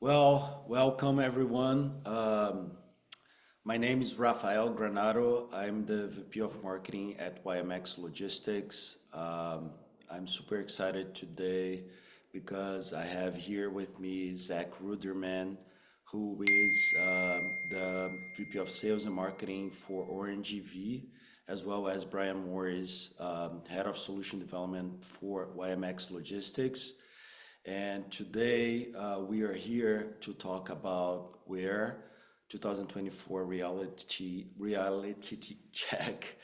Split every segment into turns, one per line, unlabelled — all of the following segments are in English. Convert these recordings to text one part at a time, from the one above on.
Well, welcome everyone. My name is Rafael Granado. I'm the VP of Marketing at YMX Logistics. I'm super excited today because I have here with me Zach Ruderman, who is the VP of Sales and Marketing for Orange EV, as well as Brian Morris, Head of Solution Development for YMX Logistics. And today we are here to talk about WAIRE 2024 reality check.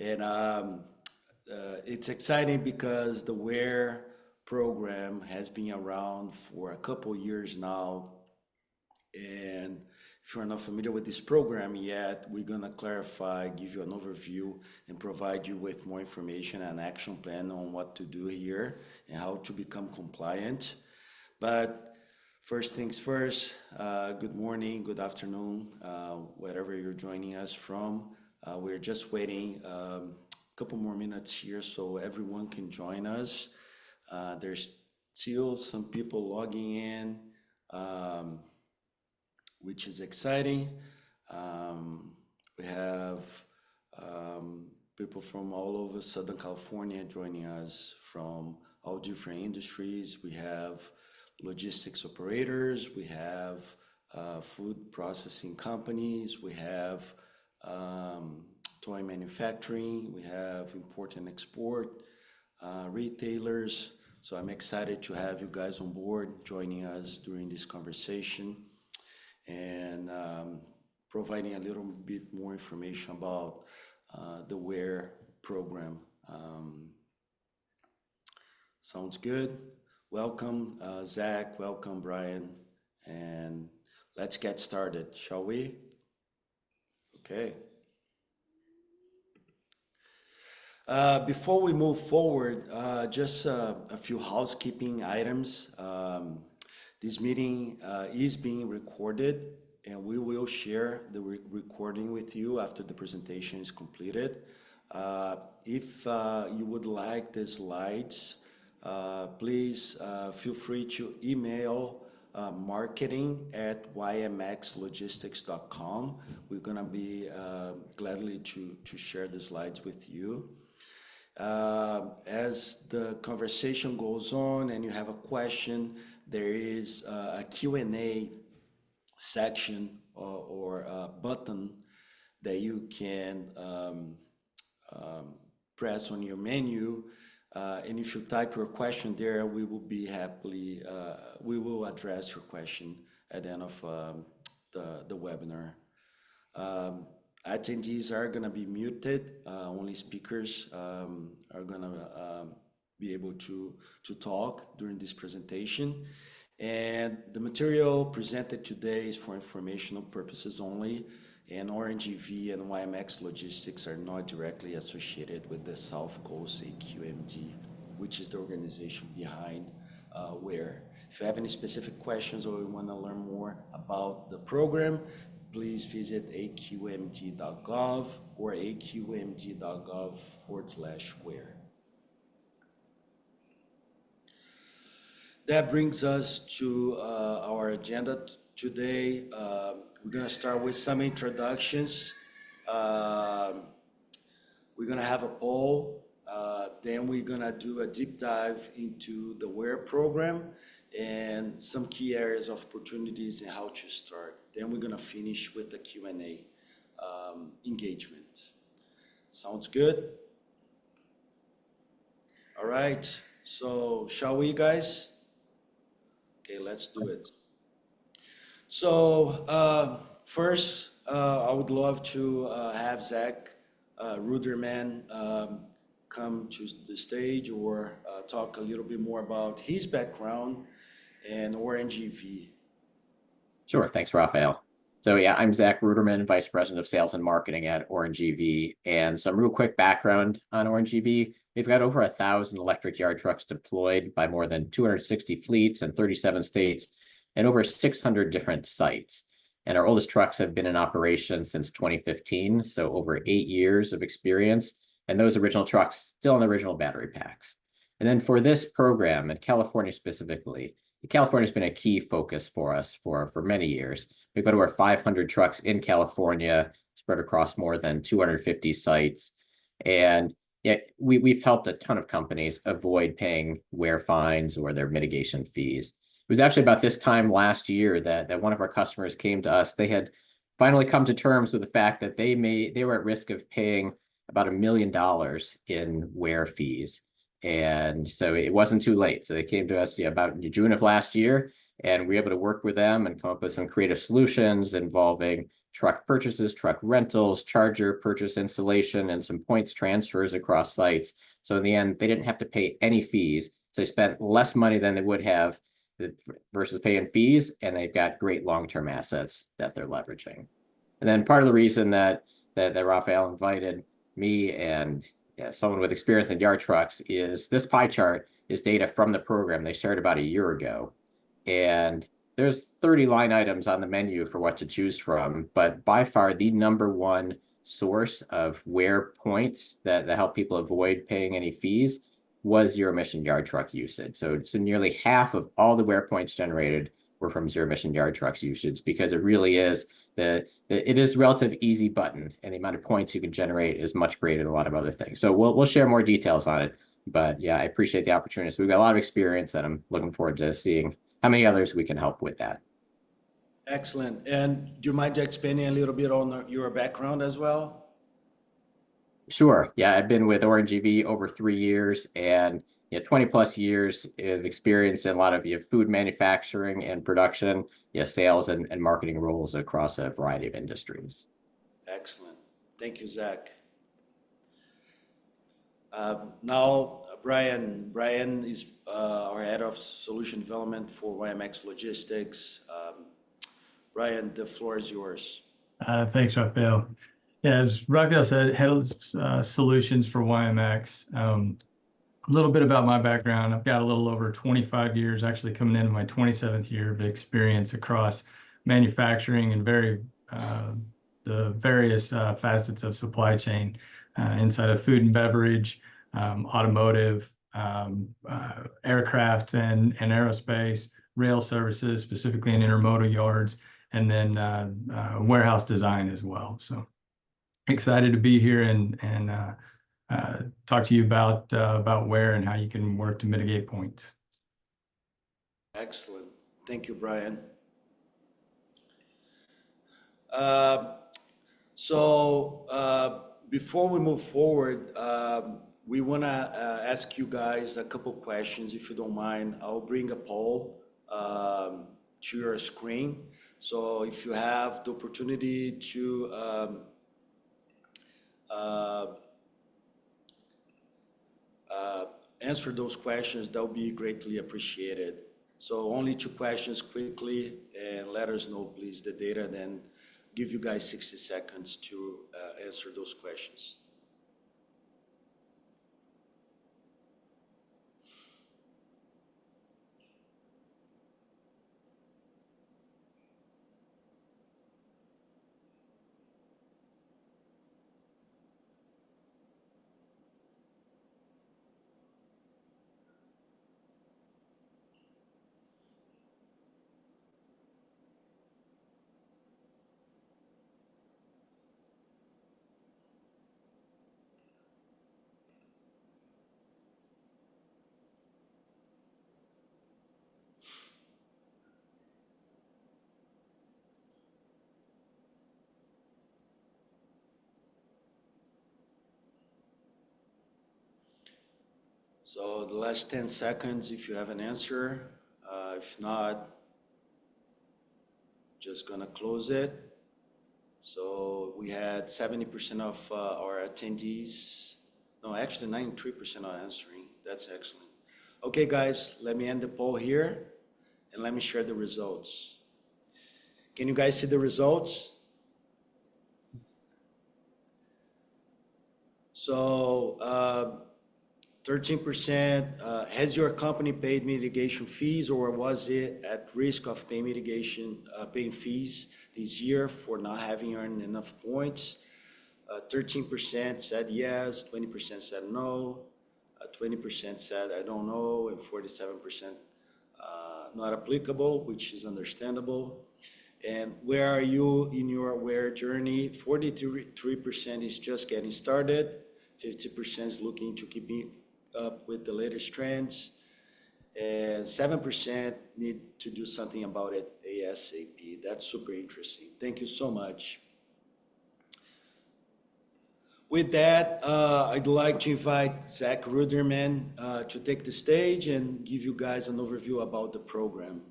And it's exciting because the WAIRE program has been around for a couple years now. And if you're not familiar with this program yet, we're gonna clarify, give you an overview, and provide you with more information and action plan on what to do here and how to become compliant. But first things first, good morning, good afternoon, wherever you're joining us from. We're just waiting a couple more minutes here so everyone can join us. There's still some people logging in, which is exciting. We have people from all over Southern California joining us from all different industries. We have logistics operators, we have food processing companies, we have toy manufacturing, we have import and export, retailers. So I'm excited to have you guys on board joining us during this conversation and providing a little bit more information about the WAIRE program. Sounds good. Welcome, Zach. Welcome, Brian. And let's get started, shall we? Okay. Before we move forward, just a few housekeeping items. This meeting is being recorded, and we will share the recording with you after the presentation is completed. If you would like the slides, please feel free to email marketing@ymxlogistics.com. We're gonna be gladly to share the slides with you. As the conversation goes on and you have a question, there is a Q&A section or a button that you can press on your menu. And if you type your question there, we will be happily, we will address your question at the end of the webinar. Attendees are gonna be muted. Only speakers are gonna be able to talk during this presentation. And the material presented today is for informational purposes only, and Orange EV and YMX Logistics are not directly associated with the South Coast AQMD, which is the organization behind WAIRE. If you have any specific questions or you want to learn more about the program, please visit aqmd.gov or aqmd.gov/WAIRE. That brings us to our agenda today. We're gonna start with some introductions. We're gonna have a poll. Then we're gonna do a deep dive into the WAIRE program and some key areas of opportunities and how to start. Then we're gonna finish with the Q&A engagement. Sounds good? All right, so shall we, guys? Okay, let's do it. So first, I would love to have Zach Ruderman come to the stage or talk a little bit more about his background and Orange EV.
Sure, thanks, Rafael. So yeah, I'm Zach Ruderman, Vice President of Sales and Marketing at Orange EV. And some real quick background on Orange EV. We've got over 1,000 electric yard trucks deployed by more than 260 fleets in 37 states and over 600 different sites. And our oldest trucks have been in operation since 2015, so over 8 years of experience. And those original trucks still in the original battery packs. And then for this program, in California specifically, California has been a key focus for us for many years. We've got over 500 trucks in California, spread across more than 250 sites. And yet we've helped a ton of companies avoid paying WAIRE fines or their mitigation fees. It was actually about this time last year that one of our customers came to us. They had finally come to terms with the fact that they were at risk of paying about $1 million in WAIRE fees. And so it wasn't too late. So they came to us about June of last year, and we were able to work with them and come up with some creative solutions involving truck purchases, truck rentals, charger purchase installation, and some points transfers across sites. So in the end, they didn't have to pay any fees. So they spent less money than they would have versus paying fees, and they've got great long-term assets that they're leveraging. And then part of the reason that Raphael invited me and someone with experience in yard trucks is this pie chart is data from the program they shared about a year ago. And there's 30 line items on the menu for what to choose from, but by far the number one source of WAIRE points that help people avoid paying any fees was zero-emission yard truck usage. So nearly half of all the WAIRE points generated were from zero-emission yard trucks usage, because it really is it is relative easy button, and the amount of points you can generate is much greater than a lot of other things. So we'll share more details on it, but yeah, I appreciate the opportunity. So we've got a lot of experience, and I'm looking forward to seeing how many others we can help with that.
Excellent. And do you mind expanding a little bit on your background as well?
Sure. Yeah, I've been with Orange EV over 3 years, and 20 plus years of experience in a lot of food manufacturing and production, sales and marketing roles across a variety of industries.
Excellent. Thank you, Zach. Now, Brian is our head of solution development for YMX Logistics. Brian, the floor is yours.
Thanks, Raphael. Yeah, as Raphael said, head of solutions for YMX. A little bit about my background. I've got a little over 25 years, actually coming into my 27th year of experience across manufacturing and the various facets of supply chain inside of food and beverage, automotive, aircraft and aerospace, rail services, specifically in intermodal yards, and then warehouse design as well. So excited to be here and talk to you about WAIRE and how you can work to mitigate points.
Excellent. Thank you, Brian. Before we move forward, we want to ask you guys a couple questions, if you don't mind. I'll bring a poll to your screen. So if you have the opportunity to answer those questions, that would be greatly appreciated. So only 2 questions quickly, and let us know, please, the data, and then give you guys 60 seconds to answer those questions. So the last 10 seconds, if you have an answer. If not, just gonna close it. So we had 70% of our attendees. No, actually 93% are answering. That's excellent. Okay, guys, let me end the poll here and let me share the results. Can you guys see the results? So 13%, has your company paid mitigation fees, or was it at risk of paying fees this year for not having earned enough points? 13% said yes, 20% said no, 20% said I don't know, and 47% not applicable, which is understandable. And where are you in your WAIRE journey? 43% is just getting started. 50% is looking to keep up with the latest trends. And 7% need to do something about it ASAP. That's super interesting. Thank you so much. With that, I'd like to invite Zach Ruderman to take the stage and give you guys an overview about the program.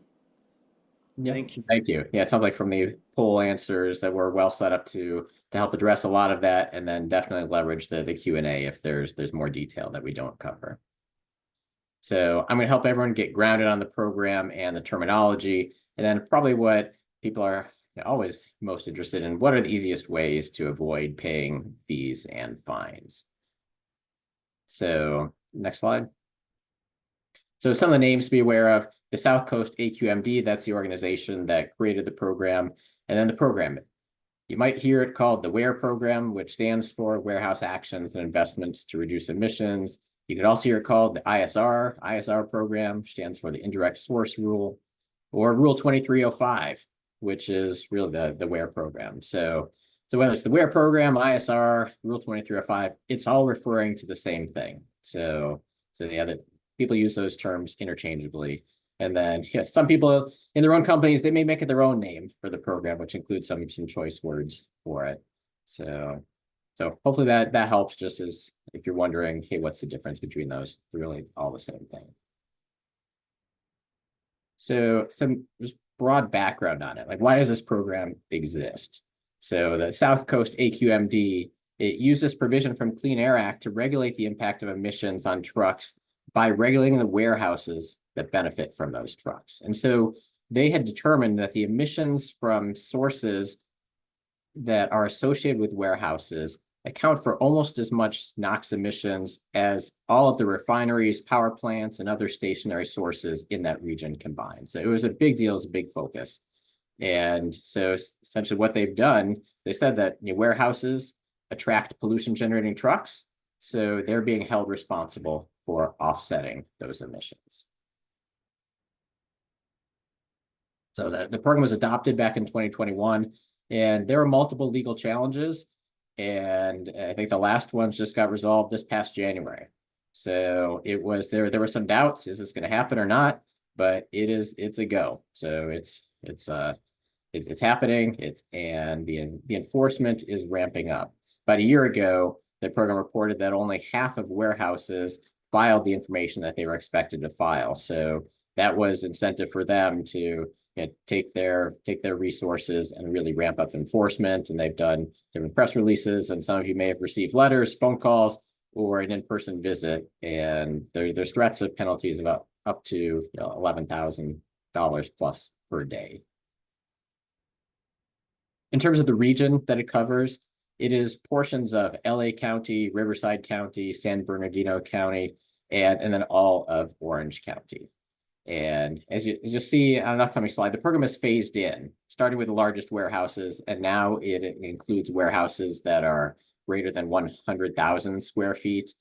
Yep.
Thank you.
Thank you. Yeah, it sounds like from the poll answers that we're well set up to help address a lot of that, and then definitely leverage the Q&A if there's more detail that we don't cover. So I'm going to help everyone get grounded on the program and the terminology, and then probably what people are always most interested in, what are the easiest ways to avoid paying fees and fines? So next slide. So some of the names to be aware of: the South Coast AQMD, that's the organization that created the program, and then the program. You might hear it called the WAIRE Program, which stands for Warehouse Actions and Investments to Reduce Emissions. You could also hear it called the ISR program, stands for the Indirect Source Rule, or Rule 2305, which is really the WAIRE program. So whether it's the WAIRE program, ISR, Rule 2305, it's all referring to the same thing. So yeah, people use those terms interchangeably. And then some people in their own companies, they may make it their own name for the program, which includes some choice words for it. So hopefully that helps, just as if you're wondering, hey, what's the difference between those? They're really all the same thing. So some just broad background on it. Like, why does this program exist? So the South Coast AQMD, it uses provision from Clean Air Act to regulate the impact of emissions on trucks by regulating the warehouses that benefit from those trucks. And so they had determined that the emissions from sources that are associated with warehouses account for almost as much NOx emissions as all of the refineries, power plants, and other stationary sources in that region combined. So it was a big deal, it was a big focus. And so essentially what they've done, they said that warehouses attract pollution-generating trucks, so they're being held responsible for offsetting those emissions. So the program was adopted back in 2021, and there were multiple legal challenges, and I think the last ones just got resolved this past January. So it was there were some doubts, is this going to happen or not? But it's a go. So it's happening. And the enforcement is ramping up. About a year ago, the program reported that only half of warehouses filed the information that they were expected to file. So that was incentive for them to take their resources and really ramp up enforcement. And they've done different press releases, and some of you may have received letters, phone calls, or an in-person visit. And there's threats of penalties about up to $11,000 plus per day. In terms of the region that it covers, it is portions of LA County, Riverside County, San Bernardino County, and then all of Orange County. And as you see on an upcoming slide, the program is phased in, starting with the largest warehouses, and now it includes warehouses that are greater than 100,000 square feet.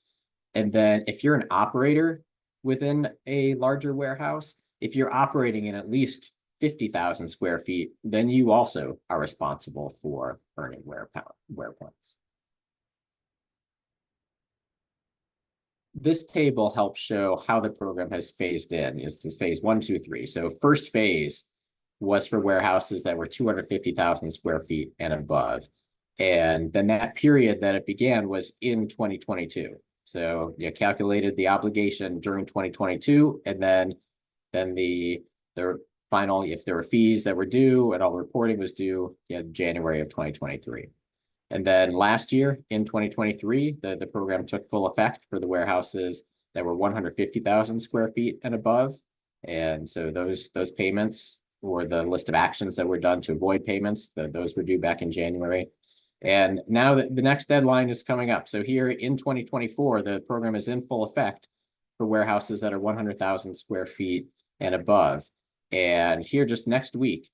And then if you're an operator within a larger warehouse, if you're operating in at least 50,000 square feet, then you also are responsible for earning WAIRE points. This table helps show how the program has phased in. It's phase 1, 2, 3. So first phase was for warehouses that were 250,000 square feet and above. And then that period that it began was in 2022. So you calculated the obligation during 2022, and then the final, if there were fees that were due and all the reporting was due, January of 2023. And then last year in 2023, the program took full effect for the warehouses that were 150,000 square feet and above. And so those payments, or the list of actions that were done to avoid payments, those were due back in January. And now the next deadline is coming up. So here in 2024, the program is in full effect for warehouses that are 100,000 square feet and above. And here just next week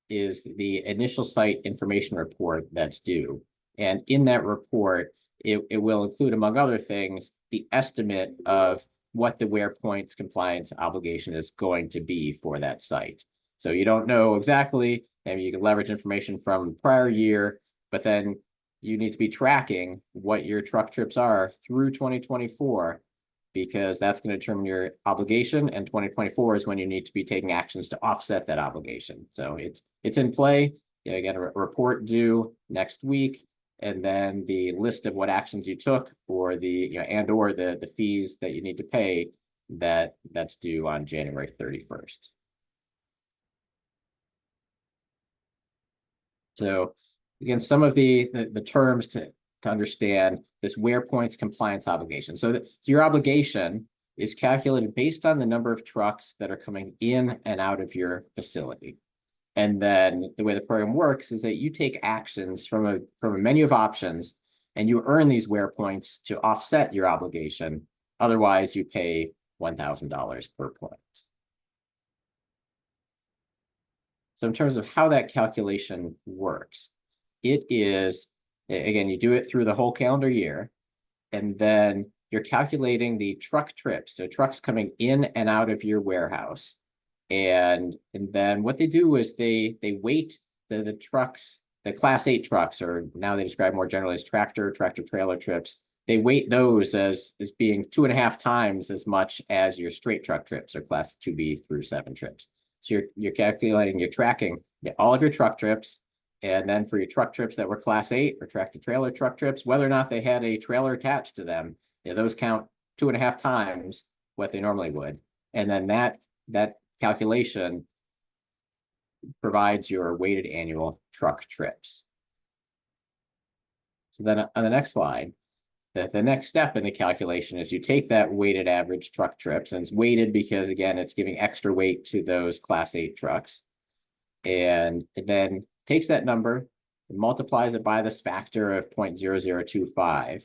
is the initial site information report that's due. And in that report, it will include, among other things, the estimate of what the WAIRE points compliance obligation is going to be for that site. So you don't know exactly, maybe you can leverage information from prior year, but then you need to be tracking what your truck trips are through 2024, because that's going to determine your obligation, and 2024 is when you need to be taking actions to offset that obligation. So it's in play. You get a report due next week, and then the list of what actions you took, or the or the fees that you need to pay, that's due on January 31st. So again, some of the terms to understand this WAIRE points compliance obligation. So your obligation is calculated based on the number of trucks that are coming in and out of your facility. And then the way the program works is that you take actions from a menu of options, and you earn these WAIRE points to offset your obligation. Otherwise, you pay $1,000 per point. So in terms of how that calculation works, it is, again, you do it through the whole calendar year, and then you're calculating the truck trips, so trucks coming in and out of your warehouse. And then what they do is they weight the trucks, the Class 8 trucks, or now they describe more generally as tractor trailer trips. They weight those as being 2.5 times as much as your straight truck trips, or Class 2B through 7 trips. So you're calculating, you're tracking all of your truck trips, and then for your truck trips that were Class 8 or tractor trailer truck trips, whether or not they had a trailer attached to them, those count 2.5 times what they normally would. And then that calculation provides your weighted annual truck trips. So then on the next slide, the next step in the calculation is you take that weighted average truck trips, and it's weighted because, again, it's giving extra weight to those Class 8 trucks. And it then takes that number and multiplies it by this factor of 0.0025.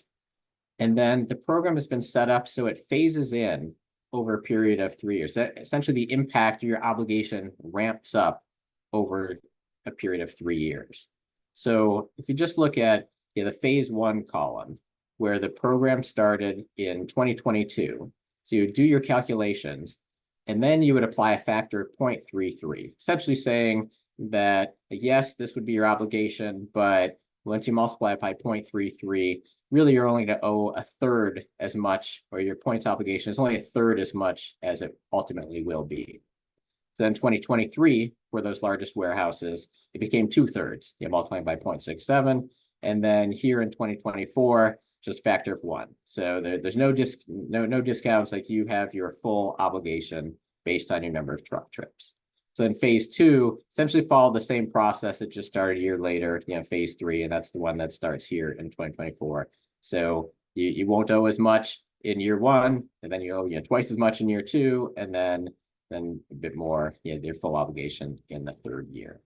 And then the program has been set up so it phases in over a period of 3 years. So essentially, the impact of your obligation ramps up over a period of 3 years. So if you just look at the phase 1 column, where the program started in 2022, so you would do your calculations, and then you would apply a factor of 0.33, essentially saying that, yes, this would be your obligation, but once you multiply it by 0.33, really you're only going to owe a third as much, or your points obligation is only a third as much as it ultimately will be. So then 2023, for those largest warehouses, it became 2/3, multiplying by 0.67. And then here in 2024, just factor of 1. So there's no discounts, like you have your full obligation based on your number of truck trips. So in phase 2, essentially followed the same process. It just started a year later, phase 3, and that's the one that starts here in 2024. So you won't owe as much in year 1, and then you owe twice as much in year 2, and then a bit more, their full obligation in the 3rd year.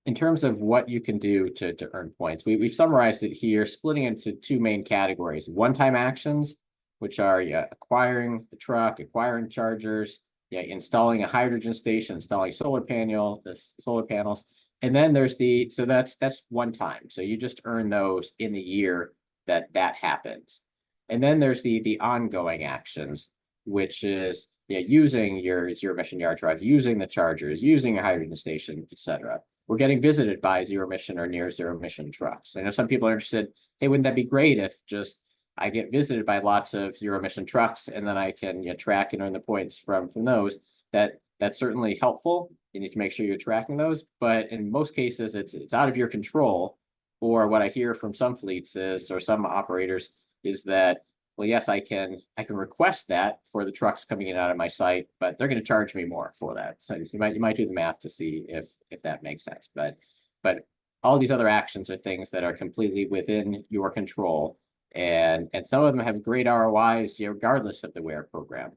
In terms of what you can do to earn points, we've summarized it here, splitting into 2 main categories: one-time actions, which are acquiring the truck, acquiring chargers, installing a hydrogen station, installing solar panels, and then there's so that's one time. So you just earn those in the year that happens. And then there's the ongoing actions, which is using your zero-emission yard truck, using the chargers, using a hydrogen station, etc. We're getting visited by zero-emission or near zero-emission trucks. I know some people are interested, hey, wouldn't that be great if just I get visited by lots of zero-emission trucks, and then I can track and earn the points from those? That's certainly helpful. You need to make sure you're tracking those, but in most cases, it's out of your control. Or what I hear from some fleets is, or some operators, is that, well, yes, I can request that for the trucks coming in and out of my site, but they're going to charge me more for that. So you might do the math to see if that makes sense. But all these other actions are things that are completely within your control, and some of them have great ROIs, regardless of the WAIRE program.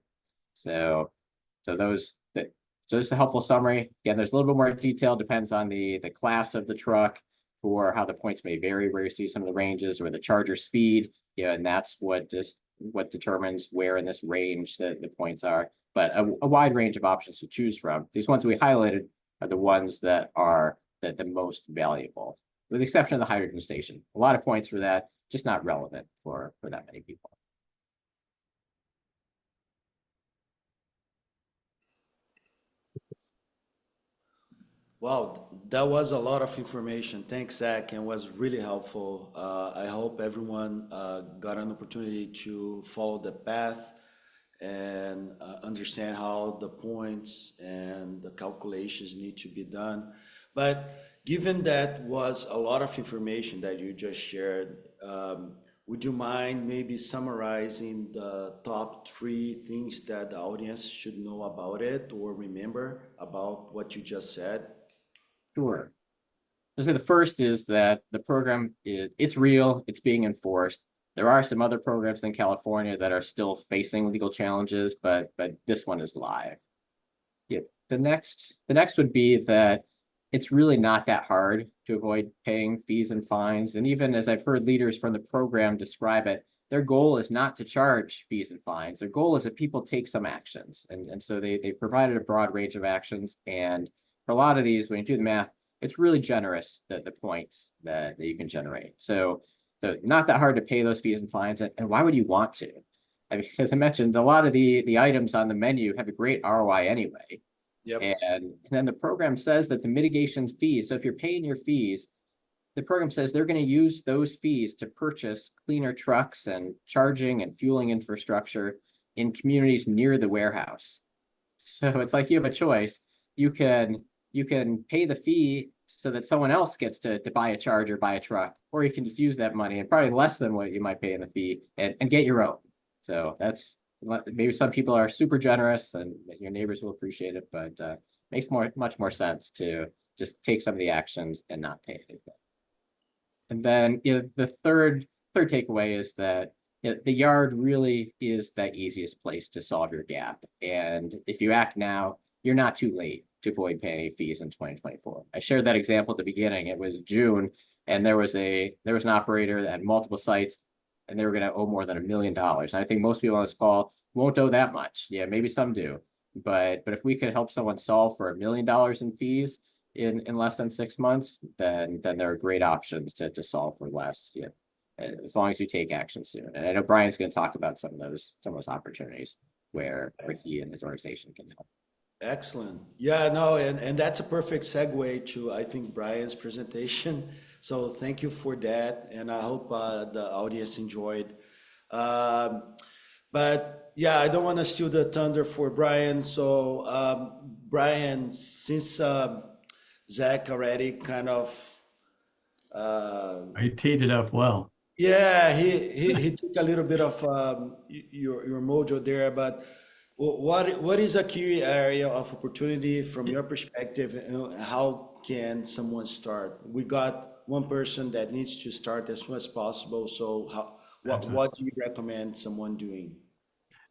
So this is a helpful summary. Again, there's a little bit more detail, depends on the class of the truck, for how the points may vary, where you see some of the ranges, or the charger speed, and that's what determines where in this range the points are. But a wide range of options to choose from. These ones we highlighted are the ones that are the most valuable, with the exception of the hydrogen station. A lot of points for that, just not relevant for that many people.
Wow, that was a lot of information. Thanks, Zach, and was really helpful. I hope everyone got an opportunity to follow the path and understand how the points and the calculations need to be done. But given that was a lot of information that you just shared, would you mind maybe summarizing the top 3 things that the audience should know about it or remember about what you just said?
Sure. I'd say the first is that the program it's real, it's being enforced. There are some other programs in California that are still facing legal challenges, but this one is live. Yeah. The next would be that it's really not that hard to avoid paying fees and fines. And even as I've heard leaders from the program describe it, their goal is not to charge fees and fines. Their goal is that people take some actions. And so they provided a broad range of actions. And for a lot of these, when you do the math, it's really generous, the points that you can generate. So not that hard to pay those fees and fines. And why would you want to? I mean, as I mentioned, a lot of the items on the menu have a great ROI anyway.
Yep.
And then the program says that the mitigation fees, so if you're paying your fees, the program says they're going to use those fees to purchase cleaner trucks and charging and fueling infrastructure in communities near the warehouse. So it's like you have a choice. You can pay the fee so that someone else gets to buy a charger, buy a truck, or you can just use that money and probably less than what you might pay in the fee and get your own. So that's maybe some people are super generous and your neighbors will appreciate it, but makes much more sense to just take some of the actions and not pay anything. And then the third takeaway is that the yard really is the easiest place to solve your gap. And if you act now, you're not too late to avoid paying any fees in 2024. I shared that example at the beginning. It was June, and there was an operator that had multiple sites, and they were going to owe more than $1 million. And I think most people on this call won't owe that much. Yeah, maybe some do, but if we could help someone solve for $1 million in fees in less than 6 months, then there are great options to solve for less. Yeah, as long as you take action soon. And I know Brian's going to talk about some of those opportunities where he and his organization can help.
Excellent. Yeah, no, and that's a perfect segue to, I think, Brian's presentation. So thank you for that. And I hope the audience enjoyed. But yeah, I don't want to steal the thunder for Brian. So Brian, since Zach already kind of...
I teed it up well.
Yeah, he took a little bit of your mojo there, but what is a key area of opportunity from your perspective, and how can someone start? We got one person that needs to start as soon as possible. So what do you recommend someone doing?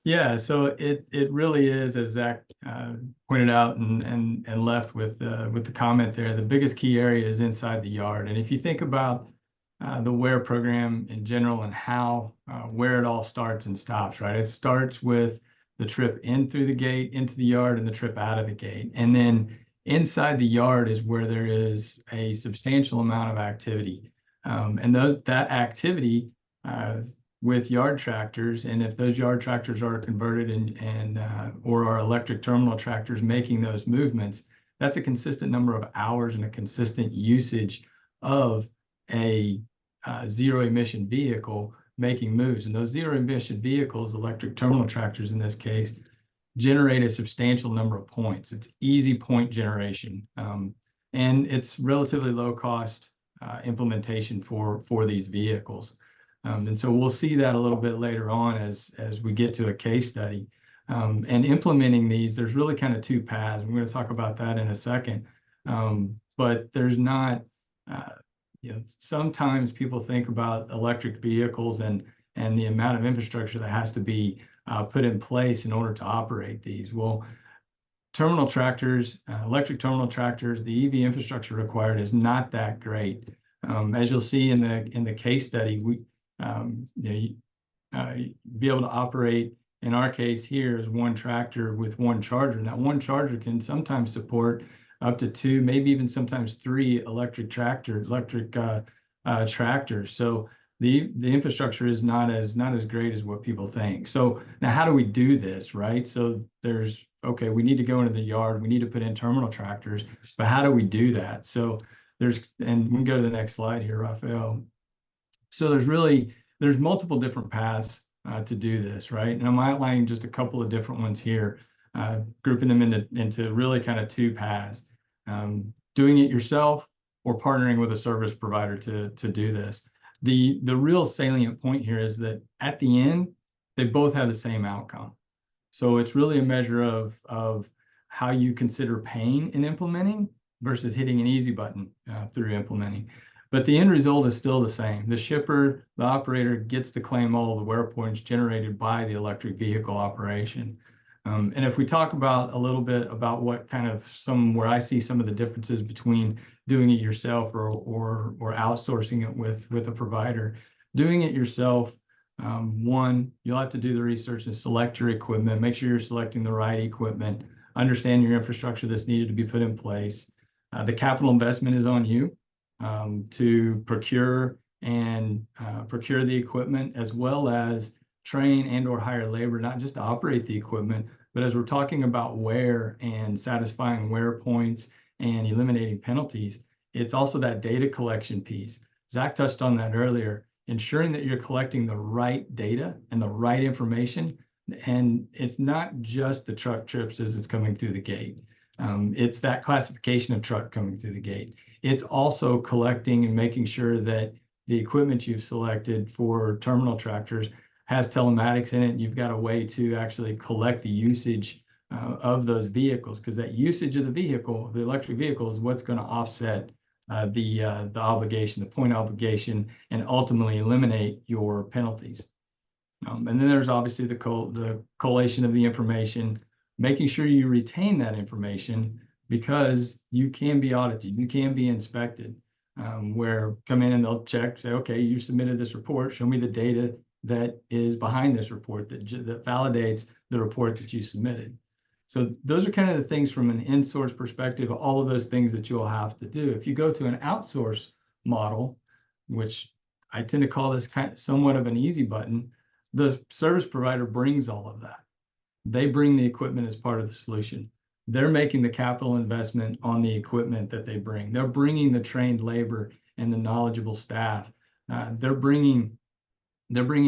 Yeah, so it really is, as Zach pointed out and left with the comment there, the biggest key area is inside the yard. And if you think about the WAIRE program in general and how where it all starts and stops, right? It starts with the trip in through the gate into the yard and the trip out of the gate. And then inside the yard is where there is a substantial amount of activity. And that activity with yard tractors, and if those yard tractors are converted and or are electric terminal tractors making those movements, that's a consistent number of hours and a consistent usage of a zero emission vehicle making moves. And those zero emission vehicles, electric terminal tractors in this case, generate a substantial number of points. It's easy point generation, and it's relatively low cost implementation for these vehicles. And so we'll see that a little bit later on as we get to a case study. And implementing these, there's really kind of 2 paths. We're going to talk about that in a second. But there's not, sometimes people think about electric vehicles and the amount of infrastructure that has to be put in place in order to operate these. Well, terminal tractors, electric terminal tractors, the EV infrastructure required is not that great. As you'll see in the case study, we be able to operate, in our case here, is one tractor with one charger. Now, one charger can sometimes support up to 2, maybe even sometimes 3 electric tractors. So the infrastructure is not as great as what people think. So now how do we do this, right? So there's, okay, we need to go into the yard, we need to put in terminal tractors, but how do we do that? So and we can go to the next slide here, Raphael. So there's multiple different paths to do this, right? And I'm outlining just a couple of different ones here, grouping them into really kind of two paths. Doing it yourself or partnering with a service provider to do this. The real salient point here is that at the end, they both have the same outcome. So it's really a measure of how you consider paying in implementing versus hitting an easy button through implementing. But the end result is still the same. The shipper, the operator, gets to claim all of the WAIRE points generated by the electric vehicle operation. And if we talk about a little bit about what kind of where I see some of the differences between doing it yourself or outsourcing it with a provider, doing it yourself, one, you'll have to do the research and select your equipment, make sure you're selecting the right equipment, understand your infrastructure that's needed to be put in place. The capital investment is on you to procure the equipment, as well as train and or hire labor, not just to operate the equipment, but as we're talking about WAIRE and satisfying WAIRE points and eliminating penalties, it's also that data collection piece. Zach touched on that earlier, ensuring that you're collecting the right data and the right information. And it's not just the truck trips as it's coming through the gate. It's that classification of truck coming through the gate. It's also collecting and making sure that the equipment you've selected for terminal tractors has telematics in it. You've got a way to actually collect the usage of those vehicles, because that usage of the vehicle, the electric vehicle, is what's going to offset the obligation, the point obligation, and ultimately eliminate your penalties. And then there's obviously the collation of the information, making sure you retain that information, because you can be audited, you can be inspected, where come in and they'll check, say, okay, you submitted this report, show me the data that is behind this report that validates the report that you submitted. So those are kind of the things from an in-source perspective, all of those things that you'll have to do. If you go to an outsource model, which I tend to call this kind of somewhat of an easy button, the service provider brings all of that. They bring the equipment as part of the solution. They're making the capital investment on the equipment that they bring. They're bringing the trained labor and the knowledgeable staff. They're bringing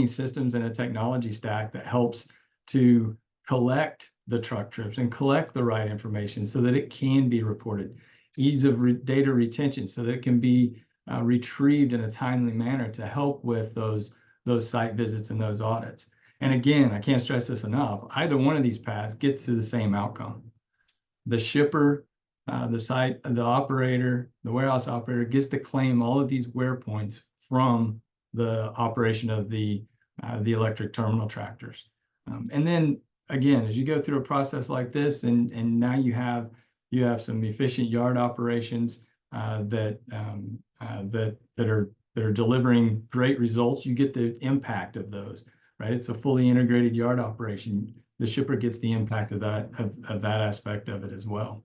systems and a technology stack that helps to collect the truck trips and collect the right information so that it can be reported. Ease of data retention so that it can be retrieved in a timely manner to help with those site visits and those audits. And again, I can't stress this enough, either one of these paths gets to the same outcome. The shipper, the operator, the warehouse operator gets to claim all of these WAIRE points from the operation of the electric terminal tractors. And then again, as you go through a process like this, and now you have some efficient yard operations that are delivering great results, you get the impact of those, right? It's a fully integrated yard operation. The shipper gets the impact of that aspect of it as well.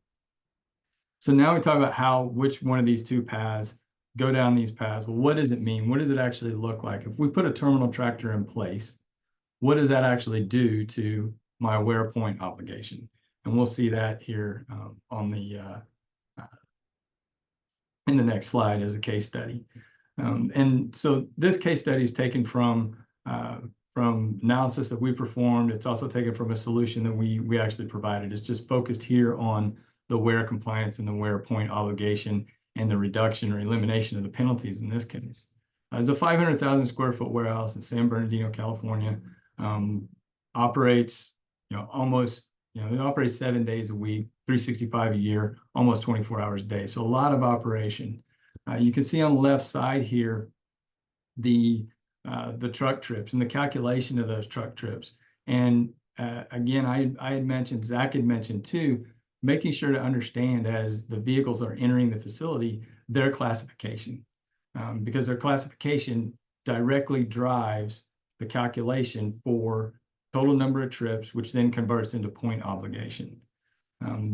So now we talk about which one of these two paths go down these paths. Well, what does it mean? What does it actually look like? If we put a terminal tractor in place, what does that actually do to my WAIRE point obligation? And we'll see that here in the next slide as a case study. And so this case study is taken from analysis that we performed. It's also taken from a solution that we actually provided. It's just focused here on the WAIRE compliance and the WAIRE point obligation and the reduction or elimination of the penalties in this case. It's a 500,000 square foot warehouse in San Bernardino, California. Operates, almost, it operates 7 days a week, 365 a year, almost 24 hours a day. So a lot of operation. You can see on the left side here, the truck trips and the calculation of those truck trips. And again, I had mentioned, Zach had mentioned too, making sure to understand as the vehicles are entering the facility, their classification, because their classification directly drives the calculation for total number of trips, which then converts into point obligation.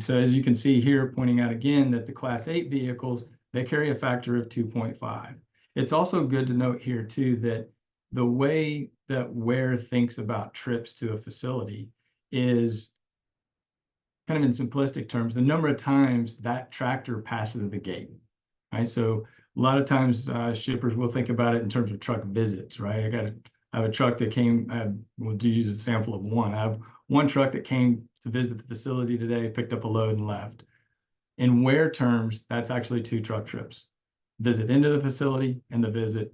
So as you can see here, pointing out again that the Class 8 vehicles, they carry a factor of 2.5. It's also good to note here too that the way that WAIRE thinks about trips to a facility is kind of in simplistic terms, the number of times that tractor passes the gate, right? So a lot of times shippers will think about it in terms of truck visits, right? I have a truck that came, we'll use a sample of one. I have one truck that came to visit the facility today, picked up a load and left. In WAIRE terms, that's actually 2 truck trips. Visit into the facility and the visit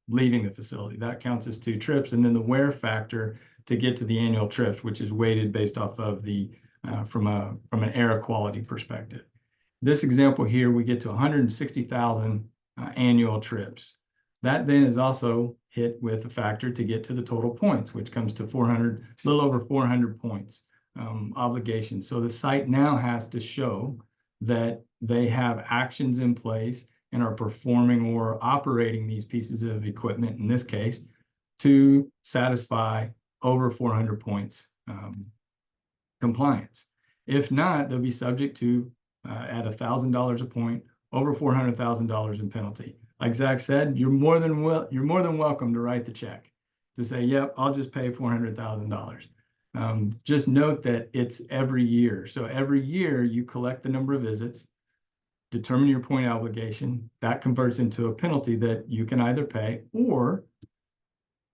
leaving the facility. That counts as 2 trips. And then the WAIRE factor to get to the annual trips, which is weighted based off of the from an air quality perspective. This example here, we get to 160,000 annual trips. That then is also hit with a factor to get to the total points, which comes to 400, a little over 400 points obligations. So the site now has to show that they have actions in place and are performing or operating these pieces of equipment, in this case, to satisfy over 400 points compliance. If not, they'll be subject to at $1,000 a point, over $400,000 in penalty. Like Zach said, you're more than welcome to write the check to say, yep, I'll just pay $400,000. Just note that it's every year. So every year you collect the number of visits, determine your point obligation. That converts into a penalty that you can either pay, or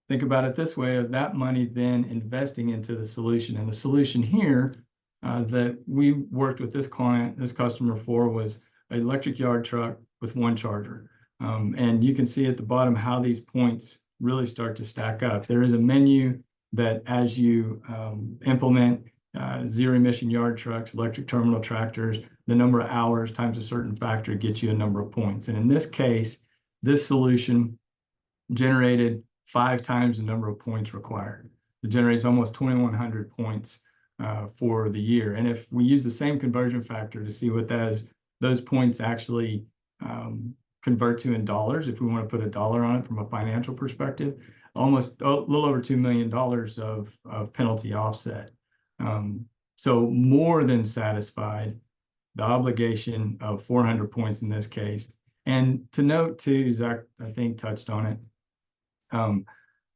think about it this way, of that money then investing into the solution. And the solution here that we worked with this customer for, was an electric yard truck with 1 charger. And you can see at the bottom how these points really start to stack up. There is a menu that as you implement zero-emission yard trucks, electric terminal tractors, the number of hours times a certain factor gets you a number of points. And in this case, this solution generated 5 times the number of points required. It generates almost 2,100 points for the year. And if we use the same conversion factor to see what those points actually convert to in dollars, if we want to put a dollar on it from a financial perspective, almost a little over $2 million of penalty offset. So more than satisfied the obligation of 400 points in this case. And to note too, Zach, I think, touched on it.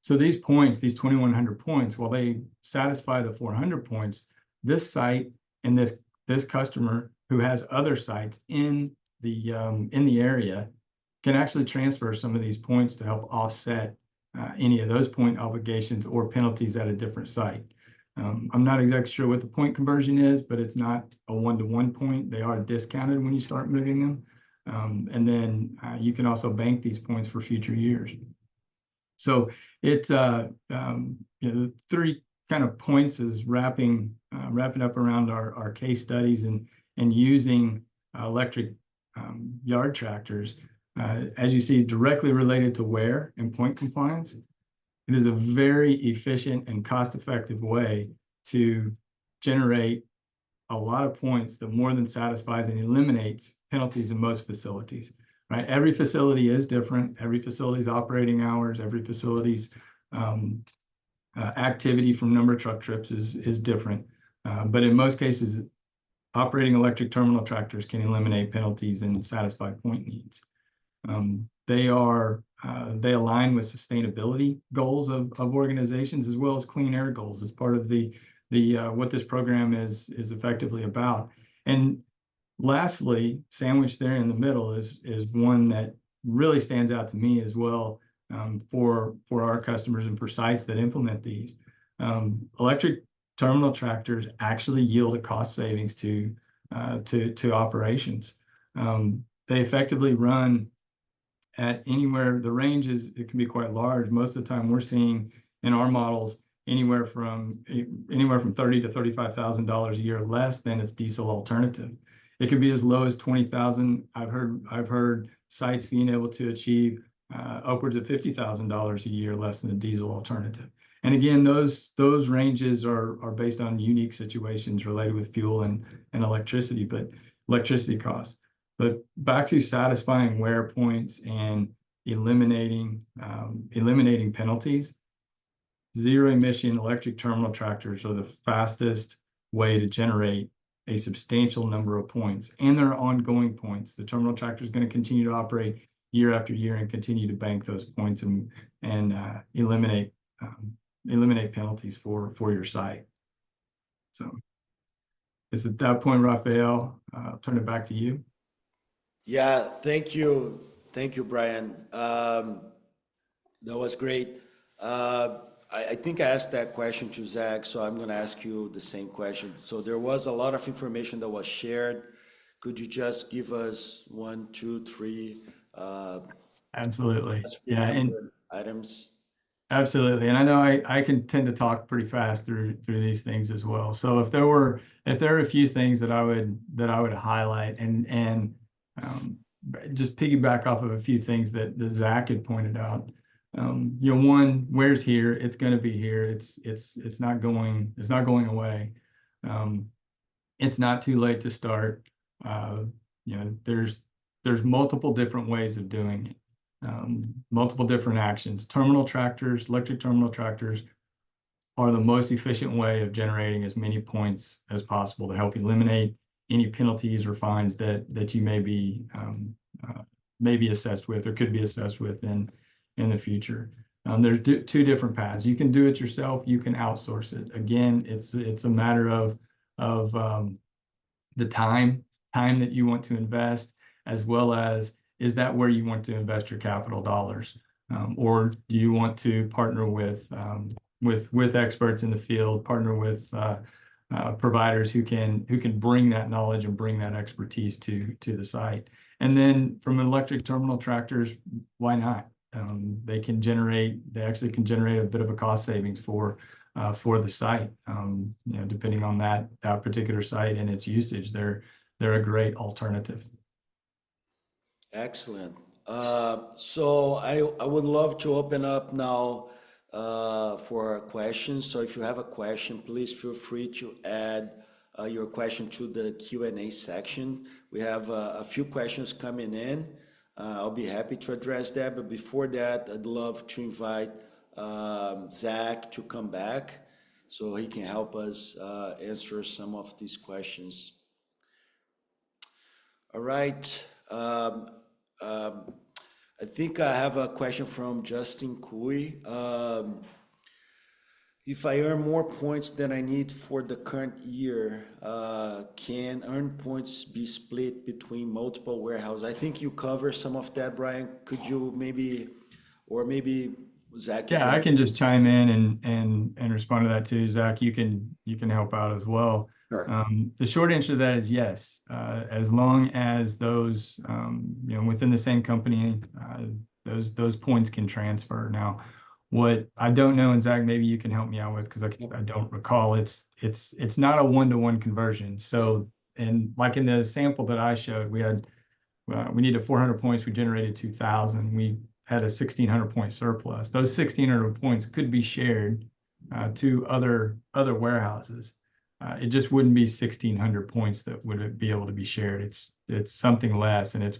So these points, these 2,100 points, while they satisfy the 400 points, this site and this customer who has other sites in the area can actually transfer some of these points to help offset any of those point obligations or penalties at a different site. I'm not exactly sure what the point conversion is, but it's not a 1-to-1 point. They are discounted when you start moving them. And then you can also bank these points for future years. So it's the 3 kind of points is wrapping up around our case studies and using electric yard tractors, as you see, directly related to WAIRE and point compliance. It is a very efficient and cost-effective way to generate a lot of points that more than satisfies and eliminates penalties in most facilities. Right? Every facility is different. Every facility's operating hours, every facility's activity from number of truck trips is different. But in most cases, operating electric terminal tractors can eliminate penalties and satisfy point needs. They align with sustainability goals of organizations, as well as clean air goals, as part of the what this program is effectively about. And lastly, sandwiched there in the middle is one that really stands out to me as well, for our customers and for sites that implement these. Electric terminal tractors actually yield a cost savings to operations. They effectively run at anywhere, the range it can be quite large. Most of the time we're seeing in our models anywhere from $30,000 to $35,000 a year less than its diesel alternative. It can be as low as $20,000. I've heard sites being able to achieve upwards of $50,000 a year less than a diesel alternative. And again, those ranges are based on unique situations related with fuel and electricity costs. But back to satisfying WAIRE points and eliminating penalties, zero-emission electric terminal tractors are the fastest way to generate a substantial number of points, and there are ongoing points. The terminal tractor is going to continue to operate year after year and continue to bank those points and eliminate penalties for your site. So it's at that point, Raphael, I'll turn it back to you.
Yeah, thank you. Thank you, Brian. That was great. I think I asked that question to Zach, so I'm going to ask you the same question. So there was a lot of information that was shared. Could you just give us 1, 2, 3
Absolutely.
just
Yeah, and
remember items?
absolutely. And I know I can tend to talk pretty fast through these things as well. So if there were a few things that I would highlight and just piggyback off of a few things that Zach had pointed out. One, WAIRE's here. It's going to be here. It's not going away. It's not too late to start. There's multiple different ways of doing it. Multiple different actions. Terminal tractors, electric terminal tractors are the most efficient way of generating as many points as possible to help eliminate any penalties or fines that you may be assessed with or could be assessed with in the future. There's two different paths. You can do it yourself. You can outsource it. Again, it's a matter of the time that you want to invest, as well as is that where you want to invest your capital dollars, or do you want to partner with experts in the field, partner with providers who can bring that knowledge and bring that expertise to the site. And then from electric terminal tractors, why not? They actually can generate a bit of a cost savings for the site. Depending on that particular site and its usage, they're a great alternative.
Excellent. So I would love to open up now for questions. So if you have a question, please feel free to add your question to the Q&A section. We have a few questions coming in. I'll be happy to address that. But before that, I'd love to invite Zach to come back so he can help us answer some of these questions. All right. I think I have a question from Justin Cui. If I earn more points than I need for the current year, can earned points be split between multiple warehouses? I think you covered some of that, Brian. Could you maybe Zach?
Yeah, I can just chime in and respond to that too. Zach, you can help out as well.
Sure.
The short answer to that is yes. As long as those within the same company, those points can transfer. Now, what I don't know, and Zach, maybe you can help me out with, because I don't recall. It's not a one-to-one conversion. So, and like in the sample that I showed, we needed 400 points. We generated 2,000. We had a 1,600 point surplus. Those 1,600 points could be shared to other warehouses. It just wouldn't be 1,600 points that would be able to be shared. It's something less, and it's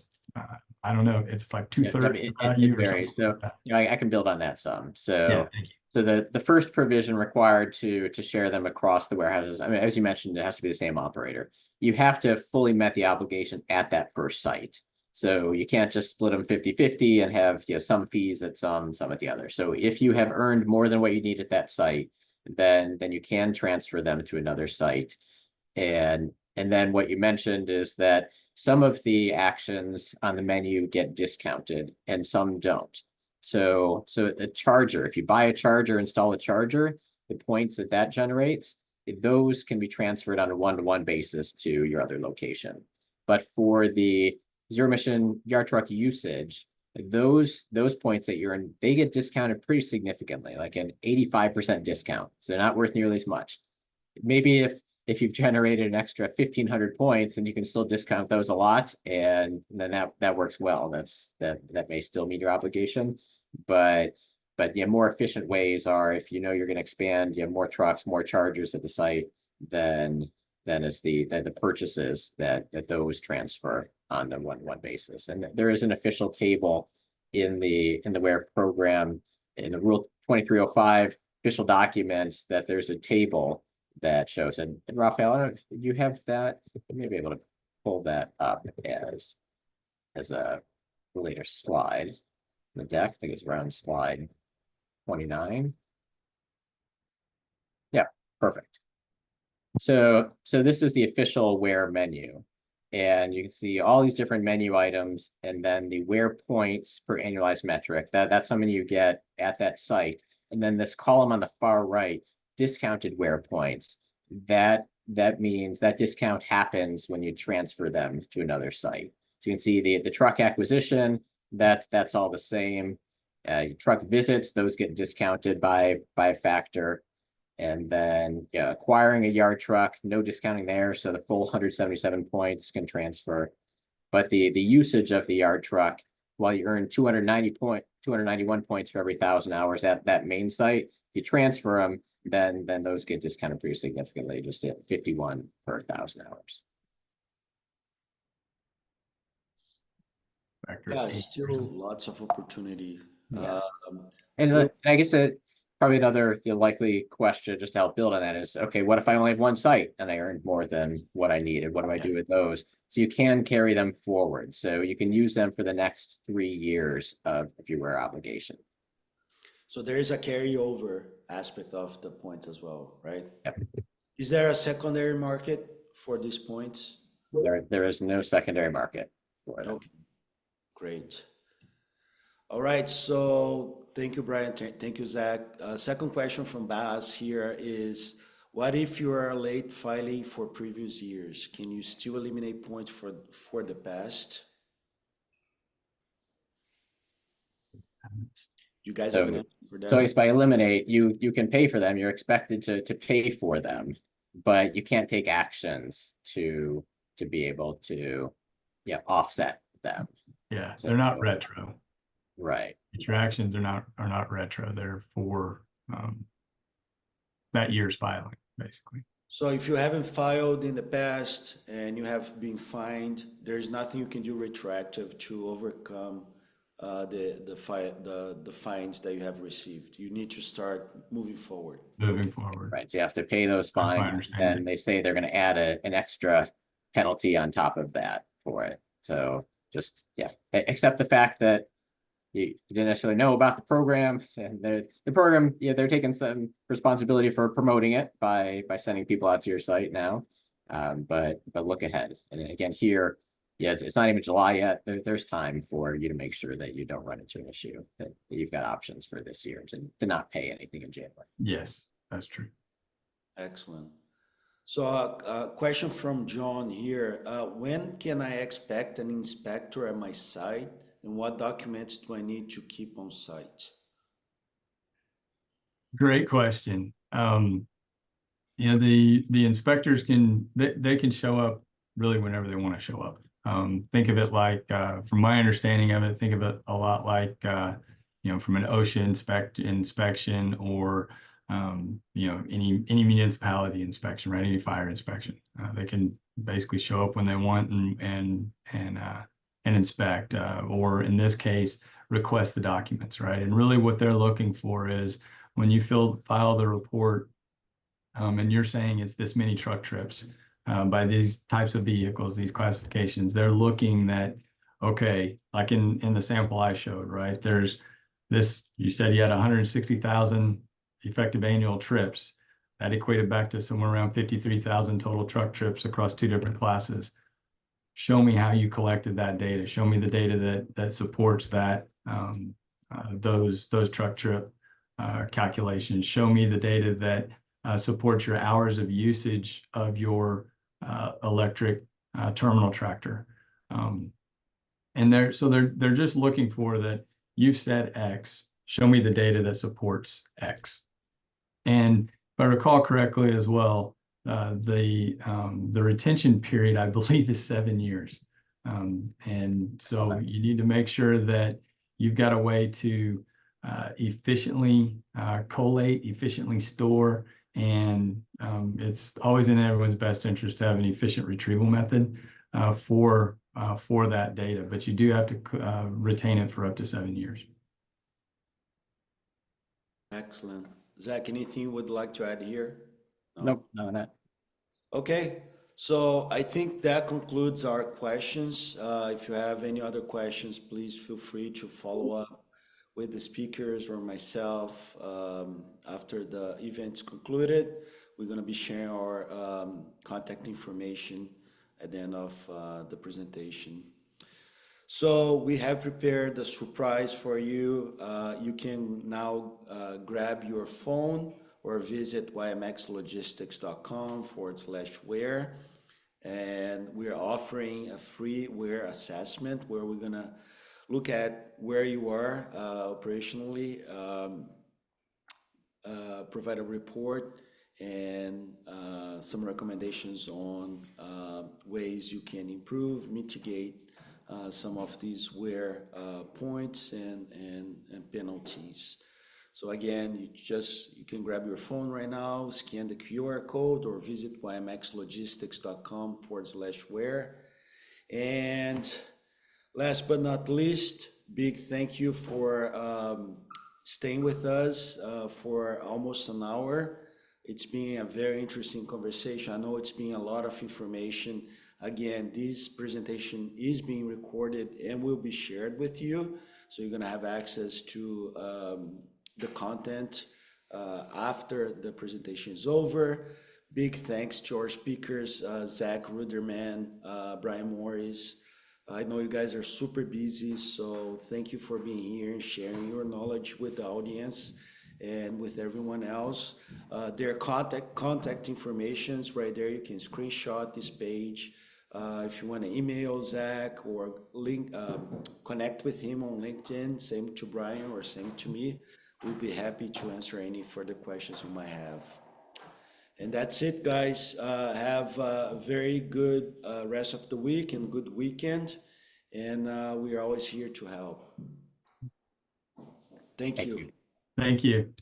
I don't know if it's like 2/3
it
value or
varies.
something.
So I can build on that some. So
Yeah, thank you.
So the first provision required to share them across the warehouses, I mean, as you mentioned, it has to be the same operator. You have to have fully met the obligation at that first site. So you can't just split them 50-50 and have some fees at some at the other. So if you have earned more than what you need at that site, then you can transfer them to another site. And then what you mentioned is that some of the actions on the menu get discounted and some don't. So a charger, if you buy a charger, install a charger, the points that generates, those can be transferred on a one-to-one basis to your other location. But for the zero-emission yard truck usage, those points that you're in, they get discounted pretty significantly, like an 85% discount. So they're not worth nearly as much. Maybe if you've generated an extra 1,500 points, then you can still discount those a lot, and then that works well. That may still meet your obligation, but yeah, more efficient ways are if you're going to expand, you have more trucks, more chargers at the site, then it's the purchases that those transfer on the one basis. And there is an official table in the WAIRE program in the Rule 2305 official document that there's a table that shows. And Raphael, you have that. You may be able to pull that up as a the later slide in the deck. I think it's around slide 29. Yeah, perfect. So this is the official WAIRE menu. And you can see all these different menu items and then the WAIRE points per annualized metric. That's how many you get at that site. And then this column on the far right, discounted WAIRE points. That means that discount happens when you transfer them to another site. So you can see the truck acquisition, that's all the same. Truck visits, those get discounted by a factor. And then acquiring a yard truck, no discounting there. So the full 177 points can transfer. But the usage of the yard truck, while you earn 291 points for every 1,000 hours at that main site, if you transfer them, then those get discounted pretty significantly, just at 51 per 1,000 hours.
Yeah, still lots of opportunity.
Yeah. And I guess probably another likely question just to help build on that is, okay, what if I only have one site and I earned more than what I needed? What do I do with those? So you can carry them forward. So you can use them for the next 3 years of your WAIRE obligation.
So there is a carryover aspect of the points as well, right?
Yep.
Is there a secondary market for these points?
There is no secondary market for them.
Okay, great. All right, so thank you, Brian. Thank you, Zach. Second question from Baz here is, what if you are late filing for previous years? Can you still eliminate points for the past? You guys have an answer for that?
So I guess by eliminate, you can pay for them. You're expected to pay for them, but you can't take actions to be able to offset them.
Yeah,
So
they're not retro.
Right.
Your actions are not retro. They're for that year's filing, basically.
So if you haven't filed in the past and you have been fined, there's nothing you can do retroactive to overcome the fines that you have received. You need to start moving forward.
Moving forward.
Right. So you have to pay those
That's my
fines,
understanding.
and they say they're going to add an extra penalty on top of that for it. So just accept the fact that you didn't necessarily know about the program, and the program, they're taking some responsibility for promoting it by sending people out to your site now. But look ahead, and again here, it's not even July yet. There's time for you to make sure that you don't run into an issue, that you've got options for this year to not pay anything in January.
Yes, that's true.
Excellent. So a question from John here. When can I expect an inspector at my site, and what documents do I need to keep on site?
Great question. The inspectors can show up really whenever they want to show up. Think of it like, from my understanding of it, think of it a lot like, from an OSHA inspection or, any municipality inspection, right? Any fire inspection. They can basically show up when they want and inspect, or in this case, request the documents, right? And really what they're looking for is when you file the report, and you're saying it's this many truck trips by these types of vehicles, these classifications, they're looking that, okay, like in the sample I showed, right? There's this, you said you had 160,000 effective annual trips. That equated back to somewhere around 53,000 total truck trips across 2 different classes. Show me how you collected that data. Show me the data that supports that, those truck trip calculations. Show me the data that supports your hours of usage of your electric terminal tractor. And they're just looking for that you've said X, show me the data that supports X. And if I recall correctly as well, the retention period, I believe, is 7 years. And so you need to make sure that you've got a way to efficiently collate, efficiently store, and it's always in everyone's best interest to have an efficient retrieval method for that data, but you do have to retain it for up to 7 years. Excellent.
Zach, anything you would like to add here?
No? Nope, none of that.
Okay, So I think that concludes our questions. If you have any other questions, please feel free to follow up with the speakers or myself after the event's concluded. We're going to be sharing our contact information at the end of the presentation. So we have prepared a surprise for you. You can now grab your phone or visit ymxlogistics.com/WAIRE. And we're offering a free WAIRE assessment where we're gonna look at where you are operationally, provide a report and some recommendations on ways you can improve, mitigate some of these WAIRE points and penalties. So again, you can grab your phone right now, scan the QR code, or visit ymxlogistics.com/WAIRE. And last but not least, big thank you for staying with us for almost an hour. It's been a very interesting conversation. I know it's been a lot of information. Again, this presentation is being recorded and will be shared with you. So you're gonna have access to the content after the presentation is over. Big thanks to our speakers, Zach Ruderman, Brian Morris. I know you guys are super busy, so thank you for being here and sharing your knowledge with the audience and with everyone else. Their contact information's right there. You can screenshot this page. If you want to email Zach or connect with him on LinkedIn, same to Brian or same to me. We'll be happy to answer any further questions you might have. And that's it, guys. Have a very good rest of the week and good weekend. And we are always here to help. Thank you.
Thank you.